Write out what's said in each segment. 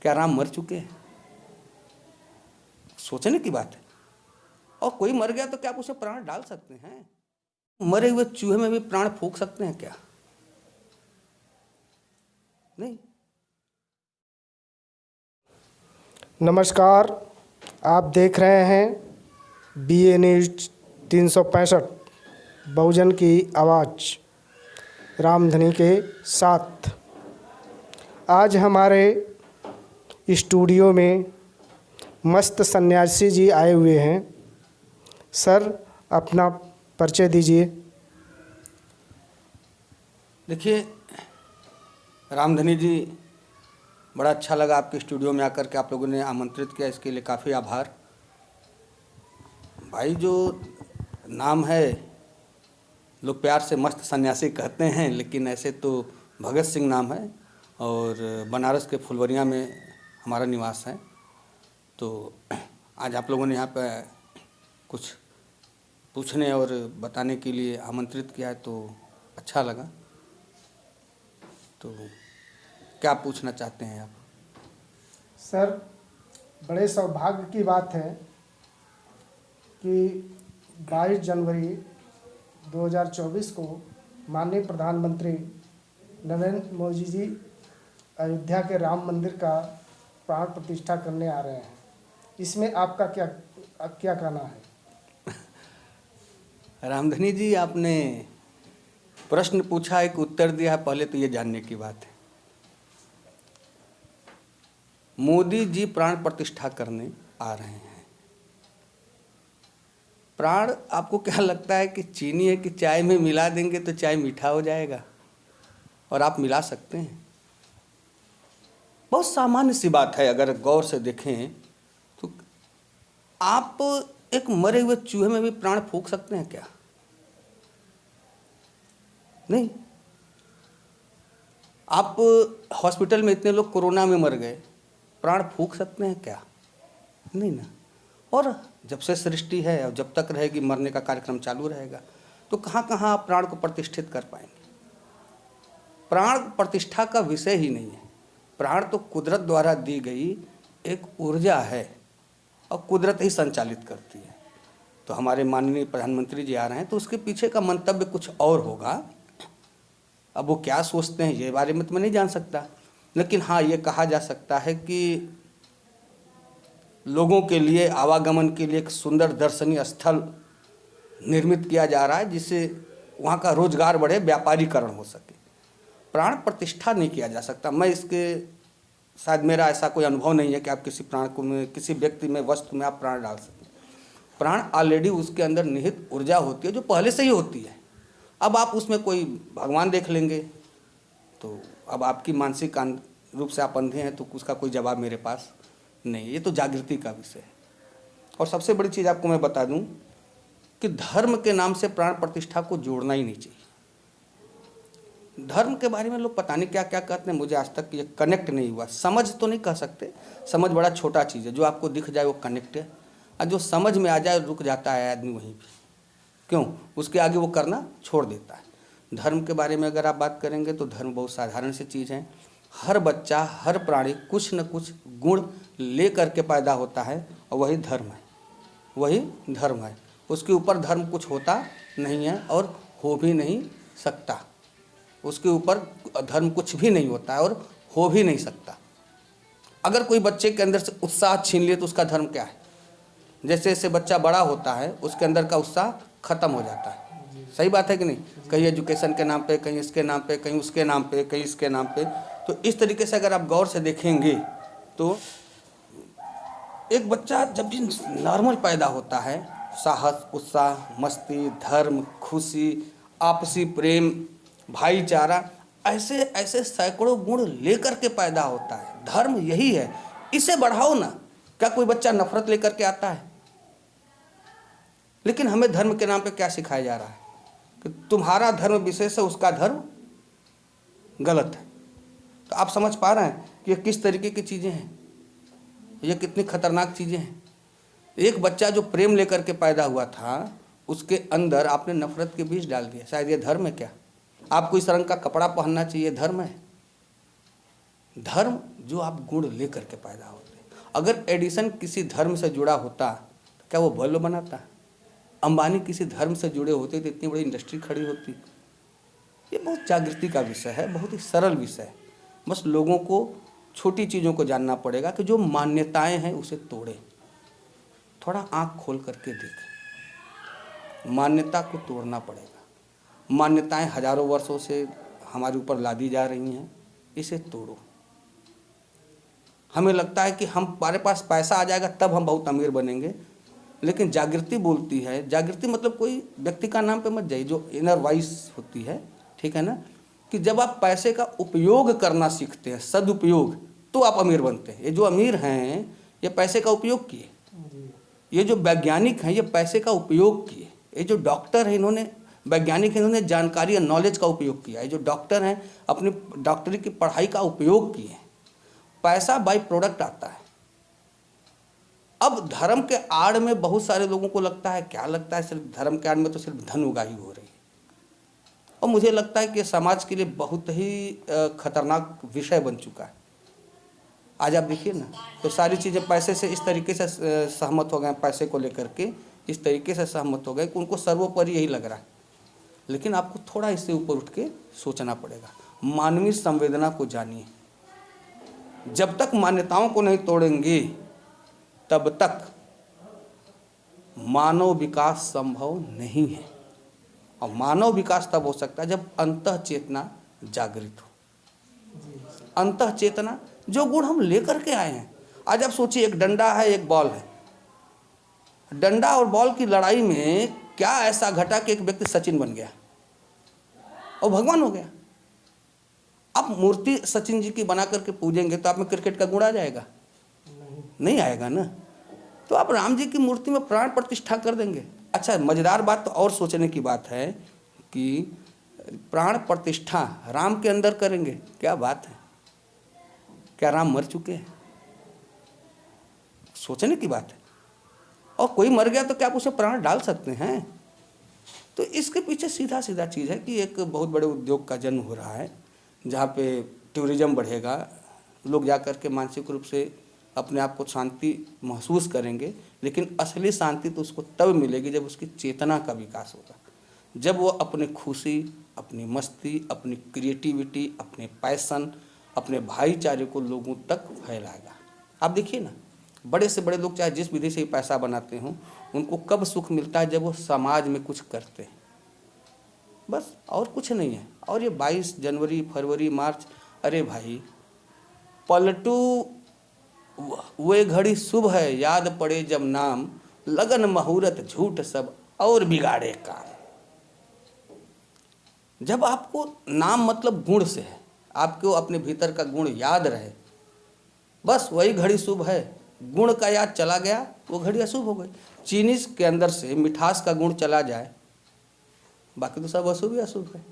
क्या राम मर चुके हैं? सोचने की बात है। और कोई मर गया तो क्या आप उसे प्राण डाल सकते हैं? मरे हुए चूहे में भी प्राण फूंक सकते हैं क्या? नहीं। नमस्कार, आप देख रहे हैं BA न्यूज 365 बहुजन की आवाज़ रामधनी के साथ। आज हमारे स्टूडियो में मस्त सन्यासी जी आए हुए हैं। सर, अपना परिचय दीजिए। देखिए रामधनी जी, बड़ा अच्छा लगा आपके स्टूडियो में आकर के आप लोगों ने आमंत्रित किया, इसके लिए काफ़ी आभार। भाई, जो नाम है लोग प्यार से मस्त सन्यासी कहते हैं, लेकिन ऐसे तो भगत सिंह नाम है और बनारस के फुलवरिया में हमारा निवास है। तो आज आप लोगों ने यहाँ पर कुछ पूछने और बताने के लिए आमंत्रित किया है तो अच्छा लगा। तो क्या पूछना चाहते हैं आप? सर, बड़े सौभाग्य की बात है कि 22 जनवरी 2024 को माननीय प्रधानमंत्री नरेंद्र मोदी जी अयोध्या के राम मंदिर का प्राण प्रतिष्ठा करने आ रहे हैं। इसमें आपका क्या कहना है? रामधनी जी, आपने प्रश्न पूछा, एक उत्तर दिया है। पहले तो ये जानने की बात है, मोदी जी प्राण प्रतिष्ठा करने आ रहे हैं। प्राण आपको क्या लगता है कि चीनी है कि चाय में मिला देंगे तो चाय मीठा हो जाएगा? और आप मिला सकते हैं? बहुत सामान्य सी बात है। अगर गौर से देखें तो आप एक मरे हुए चूहे में भी प्राण फूंक सकते हैं क्या? नहीं। आप हॉस्पिटल में इतने लोग कोरोना में मर गए, प्राण फूंक सकते हैं क्या? नहीं ना। और जब से सृष्टि है और जब तक रहेगी, मरने का कार्यक्रम चालू रहेगा, तो कहाँ कहाँ आप प्राण को प्रतिष्ठित कर पाएंगे? प्राण प्रतिष्ठा का विषय ही नहीं है। प्राण तो कुदरत द्वारा दी गई एक ऊर्जा है और कुदरत ही संचालित करती है। तो हमारे माननीय प्रधानमंत्री जी आ रहे हैं तो उसके पीछे का मंतव्य कुछ और होगा। अब वो क्या सोचते हैं ये बारे में तो मैं नहीं जान सकता, लेकिन हाँ, ये कहा जा सकता है कि लोगों के लिए आवागमन के लिए एक सुंदर दर्शनीय स्थल निर्मित किया जा रहा है, जिससे वहाँ का रोजगार बढ़े, व्यापारीकरण हो सके। प्राण प्रतिष्ठा नहीं किया जा सकता। मैं इसके शायद मेरा ऐसा कोई अनुभव नहीं है कि आप किसी प्राण को में, किसी व्यक्ति में, वस्तु में आप प्राण डाल सकें। प्राण ऑलरेडी उसके अंदर निहित ऊर्जा होती है जो पहले से ही होती है। अब आप उसमें कोई भगवान देख लेंगे तो अब आपकी मानसिक रूप से आप अंधे हैं तो उसका कोई जवाब मेरे पास नहीं। ये तो जागृति का विषय है। और सबसे बड़ी चीज़ आपको मैं बता दूं कि धर्म के नाम से प्राण प्रतिष्ठा को जोड़ना ही नहीं चाहिए। धर्म के बारे में लोग पता नहीं क्या क्या कहते हैं, मुझे आज तक ये कनेक्ट नहीं हुआ। समझ तो नहीं कह सकते, समझ बड़ा छोटा चीज़ है। जो आपको दिख जाए वो कनेक्ट है, और जो समझ में आ जाए रुक जाता है आदमी वहीं पर। क्यों? उसके आगे वो करना छोड़ देता है। धर्म के बारे में अगर आप बात करेंगे तो धर्म बहुत साधारण सी चीज़ है। हर बच्चा, हर प्राणी कुछ न कुछ गुण ले करके पैदा होता है और वही धर्म है, वही धर्म है। उसके ऊपर धर्म कुछ होता नहीं है और हो भी नहीं सकता। उसके ऊपर धर्म कुछ भी नहीं होता है और हो भी नहीं सकता। अगर कोई बच्चे के अंदर से उत्साह छीन लिए तो उसका धर्म क्या है? जैसे जैसे बच्चा बड़ा होता है उसके अंदर का उत्साह खत्म हो जाता है। सही बात है कि नहीं? कहीं एजुकेशन के नाम पे, कहीं इसके नाम पे, कहीं उसके नाम पे, कहीं इसके नाम पे। तो इस तरीके से अगर आप गौर से देखेंगे तो एक बच्चा जब भी नॉर्मल पैदा होता है, साहस, उत्साह, मस्ती, धर्म, खुशी, आपसी प्रेम, भाईचारा, ऐसे ऐसे सैकड़ों गुण लेकर के पैदा होता है। धर्म यही है, इसे बढ़ाओ ना। क्या कोई बच्चा नफरत लेकर के आता है? लेकिन हमें धर्म के नाम पे क्या सिखाया जा रहा है कि तुम्हारा धर्म विशेष है, उसका धर्म गलत है। तो आप समझ पा रहे हैं कि ये किस तरीके की चीज़ें हैं, ये कितनी खतरनाक चीज़ें हैं। एक बच्चा जो प्रेम लेकर के पैदा हुआ था, उसके अंदर आपने नफरत के बीज डाल दिया। शायद ये धर्म है क्या? आपको इस रंग का कपड़ा पहनना चाहिए, धर्म है? धर्म जो आप गुण लेकर के पैदा होते हैं। अगर एडिसन किसी धर्म से जुड़ा होता तो क्या वो बल्ब बनाता? अंबानी किसी धर्म से जुड़े होते तो इतनी बड़ी इंडस्ट्री खड़ी होती। ये बहुत जागृति का विषय है, बहुत ही सरल विषय है। बस लोगों को छोटी चीज़ों को जानना पड़ेगा कि जो मान्यताएं हैं उसे तोड़े, थोड़ा आँख खोल करके देखें। मान्यता को तोड़ना पड़ेगा। मान्यताएं हजारों वर्षों से हमारे ऊपर लादी जा रही हैं, इसे तोड़ो। हमें लगता है कि हमारे पास पैसा आ जाएगा तब हम बहुत अमीर बनेंगे, लेकिन जागृति बोलती है, जागृति मतलब कोई व्यक्ति का नाम पे मत जाइए, जो इनर वॉइस होती है, ठीक है ना, कि जब आप पैसे का उपयोग करना सीखते हैं, सदुपयोग, तो आप अमीर बनते हैं। ये जो अमीर हैं ये पैसे का उपयोग किए, ये जो वैज्ञानिक हैं ये पैसे का उपयोग किए, ये जो डॉक्टर हैं इन्होंने, वैज्ञानिक इन्होंने जानकारी या नॉलेज का उपयोग किया, ये जो डॉक्टर हैं अपनी डॉक्टरी की पढ़ाई का उपयोग किए। पैसा बाय प्रोडक्ट आता है। अब धर्म के आड़ में बहुत सारे लोगों को लगता है, क्या लगता है, सिर्फ धर्म के आड़ में तो सिर्फ धन उगाही हो रही है। और मुझे लगता है कि समाज के लिए बहुत ही खतरनाक विषय बन चुका है। आज आप देखिए ना, तो सारी चीज़ें पैसे से इस तरीके से सहमत हो गए, पैसे को लेकर के इस तरीके से सहमत हो गए कि उनको सर्वोपरि यही लग रहा है। लेकिन आपको थोड़ा इससे ऊपर उठ के सोचना पड़ेगा। मानवीय संवेदना को जानिए। जब तक मान्यताओं को नहीं तोड़ेंगे तब तक मानव विकास संभव नहीं है। और मानव विकास तब हो सकता है जब अंतः चेतना जागृत हो। अंतः चेतना, जो गुण हम लेकर के आए हैं। आज आप सोचिए, एक डंडा है, एक बॉल है। डंडा और बॉल की लड़ाई में क्या ऐसा घटा कि एक व्यक्ति सचिन बन गया और भगवान हो गया। आप मूर्ति सचिन जी की बना करके पूजेंगे तो आप में क्रिकेट का गुण आ जाएगा? नहीं आएगा ना। तो आप राम जी की मूर्ति में प्राण प्रतिष्ठा कर देंगे। अच्छा, मजेदार बात तो और सोचने की बात है कि प्राण प्रतिष्ठा राम के अंदर करेंगे, क्या बात है। क्या राम मर चुके हैं? सोचने की बात है। और कोई मर गया तो क्या आप उसे प्राण डाल सकते हैं? तो इसके पीछे सीधा सीधा चीज़ है कि एक बहुत बड़े उद्योग का जन्म हो रहा है, जहाँ पे टूरिज्म बढ़ेगा, लोग जा कर के मानसिक रूप से अपने आप को शांति महसूस करेंगे। लेकिन असली शांति तो उसको तब मिलेगी जब उसकी चेतना का विकास होगा, जब वो अपने खुशी, अपनी मस्ती, अपनी क्रिएटिविटी, अपने पैशन, अपने भाईचारे को लोगों तक फैलाएगा। आप देखिए ना, बड़े से बड़े लोग चाहे जिस विधि से ही पैसा बनाते हों, उनको कब सुख मिलता है? जब वो समाज में कुछ करते हैं, बस, और कुछ नहीं है। और ये 22 जनवरी, फरवरी, मार्च, अरे भाई पलटू वे घड़ी शुभ है, याद पड़े जब नाम, लगन मुहूर्त झूठ सब और बिगाड़े काम। जब आपको नाम मतलब गुण से है, आपको अपने भीतर का गुण याद रहे, बस वही घड़ी शुभ है। गुण का याद चला गया, वो घड़ी अशुभ हो गई। चीनी के अंदर से मिठास का गुण चला जाए, बाकी तो सब अशुभ ही अशुभ है।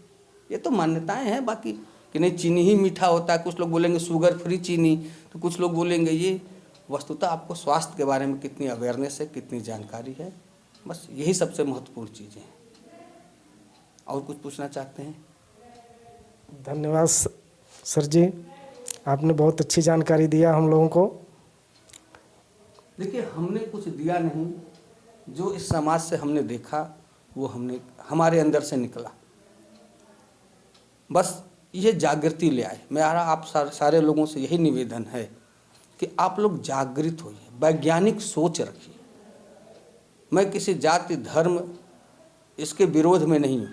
ये तो मान्यताएं हैं बाकी, कि नहीं चीनी ही मीठा होता है। कुछ लोग बोलेंगे शुगर फ्री चीनी, तो कुछ लोग बोलेंगे ये। वस्तुतः आपको स्वास्थ्य के बारे में कितनी अवेयरनेस है, कितनी जानकारी है, बस यही सबसे महत्वपूर्ण चीज़ें हैं। और कुछ पूछना चाहते हैं? धन्यवाद सर जी, आपने बहुत अच्छी जानकारी दिया हम लोगों को। देखिए, हमने कुछ दिया नहीं, जो इस समाज से हमने देखा वो हमने हमारे अंदर से निकला। बस ये जागृति ले आए। मेरा आप सारे लोगों से यही निवेदन है कि आप लोग जागृत होइए, वैज्ञानिक सोच रखिए। मैं किसी जाति, धर्म, इसके विरोध में नहीं हूँ,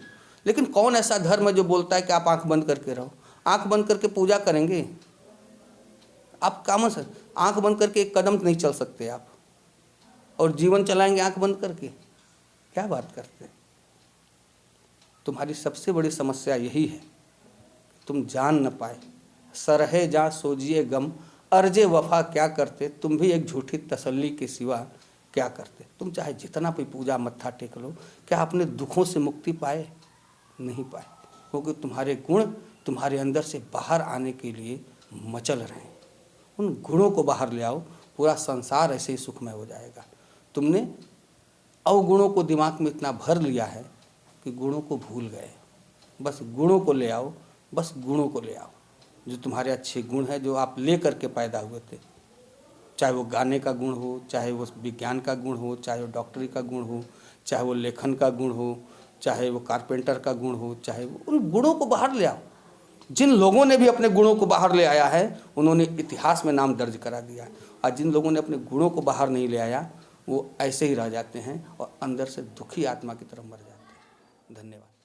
लेकिन कौन ऐसा धर्म है जो बोलता है कि आप आंख बंद करके रहो? आंख बंद करके पूजा करेंगे आप? काम सर, आंख बंद करके एक कदम नहीं चल सकते आप, और जीवन चलाएंगे आंख बंद करके? क्या बात करते हैं? तुम्हारी सबसे बड़ी समस्या यही है, तुम जान न पाए। सरहे जा सोजिए गम, अर्जे वफा क्या करते, तुम भी एक झूठी तसल्ली के सिवा क्या करते। तुम चाहे जितना भी पूजा मत्था टेक लो, क्या अपने दुखों से मुक्ति पाए? नहीं पाए, क्योंकि तुम्हारे गुण तुम्हारे अंदर से बाहर आने के लिए मचल रहे हैं। उन गुणों को बाहर ले आओ, पूरा संसार ऐसे ही सुखमय हो जाएगा। तुमने अवगुणों को दिमाग में इतना भर लिया है कि गुणों को भूल गए। बस गुणों को ले आओ, बस गुणों को ले आओ। जो तुम्हारे अच्छे गुण हैं, जो आप ले करके पैदा हुए थे, चाहे वो गाने का गुण हो, चाहे वो विज्ञान का गुण हो, चाहे वो डॉक्टरी का गुण हो, चाहे वो लेखन का गुण हो, चाहे वो कारपेंटर का गुण हो, चाहे वो, उन गुणों को बाहर ले आओ। जिन लोगों ने भी अपने गुणों को बाहर ले आया है उन्होंने इतिहास में नाम दर्ज करा दिया, और जिन लोगों ने अपने गुणों को बाहर नहीं ले आया वो ऐसे ही रह जाते हैं और अंदर से दुखी आत्मा की तरफ मर जाते हैं। धन्यवाद।